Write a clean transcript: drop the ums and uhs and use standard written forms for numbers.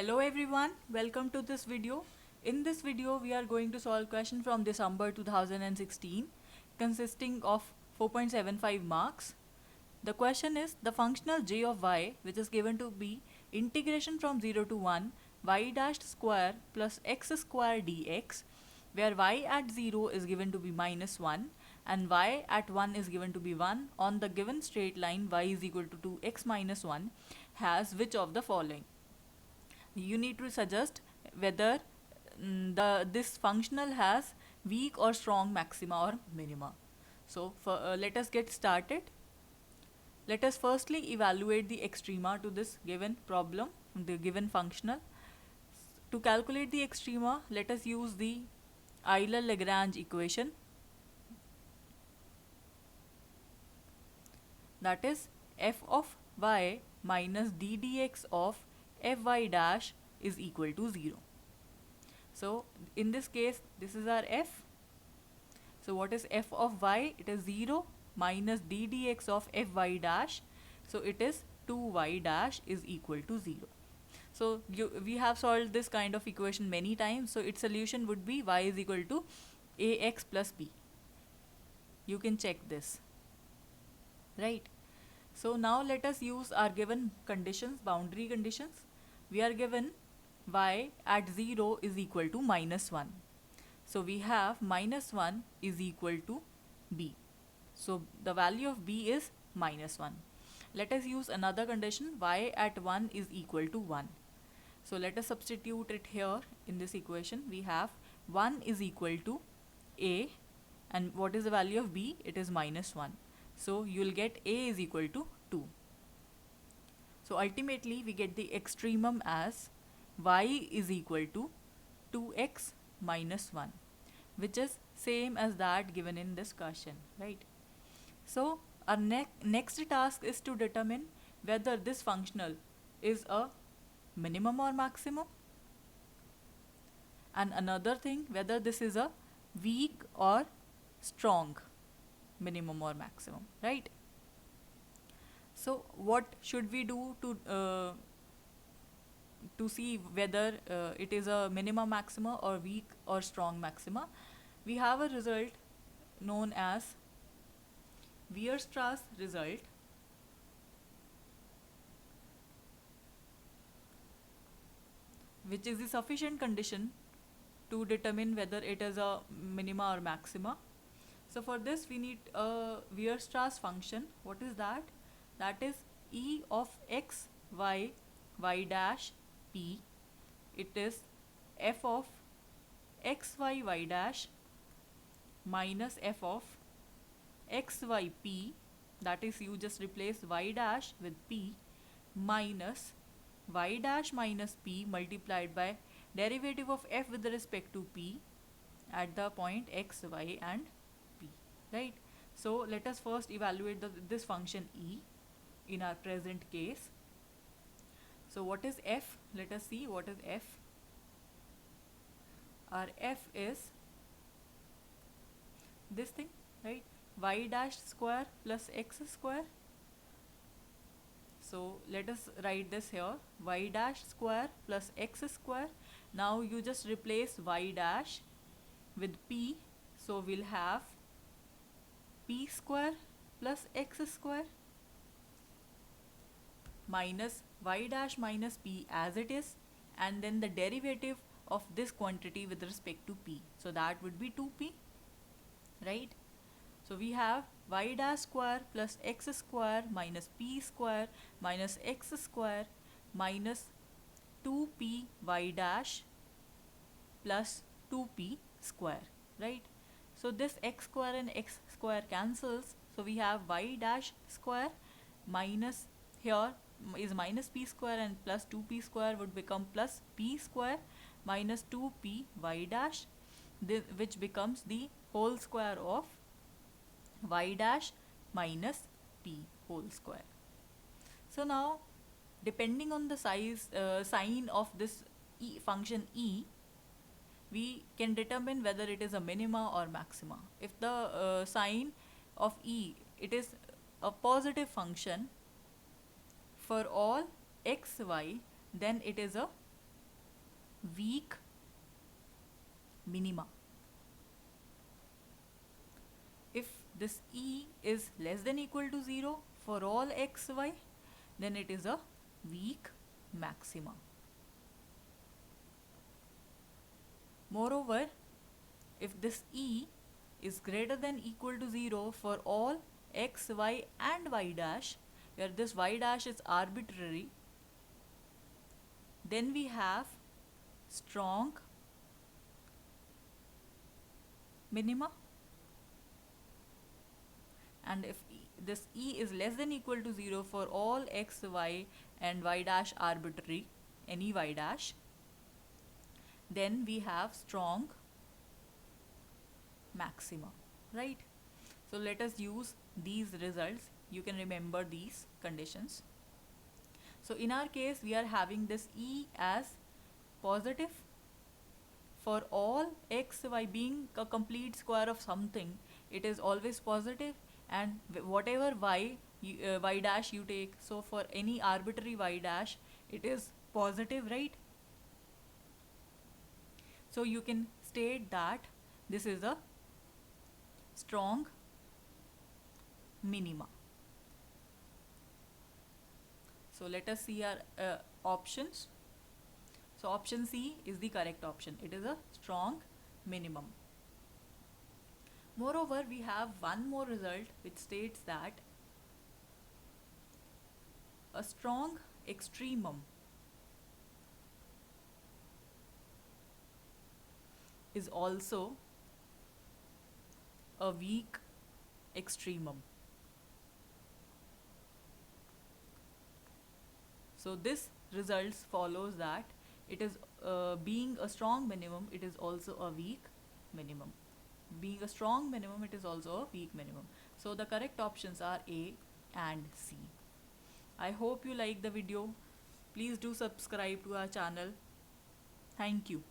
Hello everyone, welcome to this video. In this video, we are going to solve question from December 2016 consisting of 4.75 marks. The question is the functional g of y, which is given to be integration from 0 to 1 y dashed square plus x square dx, where y at 0 is given to be minus 1 and y at 1 is given to be 1 on the given straight line y is equal to 2x minus 1 has which of the following. You need to suggest whether this functional has weak or strong maxima or minima. So let us get started. Let us firstly evaluate the extrema to this given problem, the given functional. To calculate the extrema, let us use the Euler-Lagrange equation, that is f of y minus d dx of fy dash is equal to 0. So in this case, this is our f. So what is f of y? It is 0 minus d dx of fy dash. So it is 2y dash is equal to 0. So we have solved this kind of equation many times. So its solution would be y is equal to ax plus b. You can check this, right? So now let us use our given conditions, boundary conditions. We are given y at 0 is equal to minus 1. So we have minus 1 is equal to b. So the value of b is minus 1. Let us use another condition, y at 1 is equal to 1. So let us substitute it here in this equation. We have 1 is equal to a, and what is the value of b? It is minus 1. So you will get a is equal to 2. So ultimately we get the extremum as y is equal to 2x minus 1, which is same as that given in this question, right? So our next task is to determine whether this functional is a minimum or maximum, and another thing whether this is a weak or strong minimum or maximum, right? So what should we do to see whether it is a minima maxima or weak or strong maxima? We have a result known as Weierstrass result, which is the sufficient condition to determine whether it is a minima or maxima. So for this we need a Weierstrass function. What is that? That is e of x y y dash p. It is f of x y y dash minus f of x y p, that is you just replace y dash with p, minus y dash minus p multiplied by derivative of f with respect to p at the point x, y and p, right? So let us first evaluate this function e in our present case. So what is f? Let us see what is f. Our f is this thing, right? Y dash square plus x square. So let us write this here, y dash square plus x square. Now you just replace y dash with p, so we'll have p square plus x square minus y dash minus p as it is, and then the derivative of this quantity with respect to p, so that would be 2p, right? So we have y dash square plus x square minus p square minus x square minus 2p y dash plus 2p square, right? So this x square and x square cancels, so we have y dash square minus here is minus p square and plus 2p square would become plus p square minus 2p y dash, which becomes the whole square of y dash minus p whole square. So now depending on the sign of this function e, we can determine whether it is a minima or maxima. If the sign of e, it is a positive function for all x, y, then it is a weak minima. If this E is less than equal to 0 for all x, y, then it is a weak maxima. Moreover, if this E is greater than equal to 0 for all x, y and y dash, where this y dash is arbitrary, then we have strong minima. And if this E is less than equal to 0 for all x, y and y dash arbitrary, any y dash, then we have strong maxima, right? So let us use these results. You can remember these conditions. So in our case, we are having this E as positive for all x, y. Being a complete square of something, it is always positive, and whatever y dash you take, so for any arbitrary y dash, it is positive, right? So you can state that this is a strong minima. So let us see our options. So option C is the correct option. It is a strong minimum. Moreover, we have one more result which states that a strong extremum is also a weak extremum. So this results follows that it is being a strong minimum, it is also a weak minimum. Being a strong minimum, it is also a weak minimum. So the correct options are A and C. I hope you like the video. Please do subscribe to our channel. Thank you.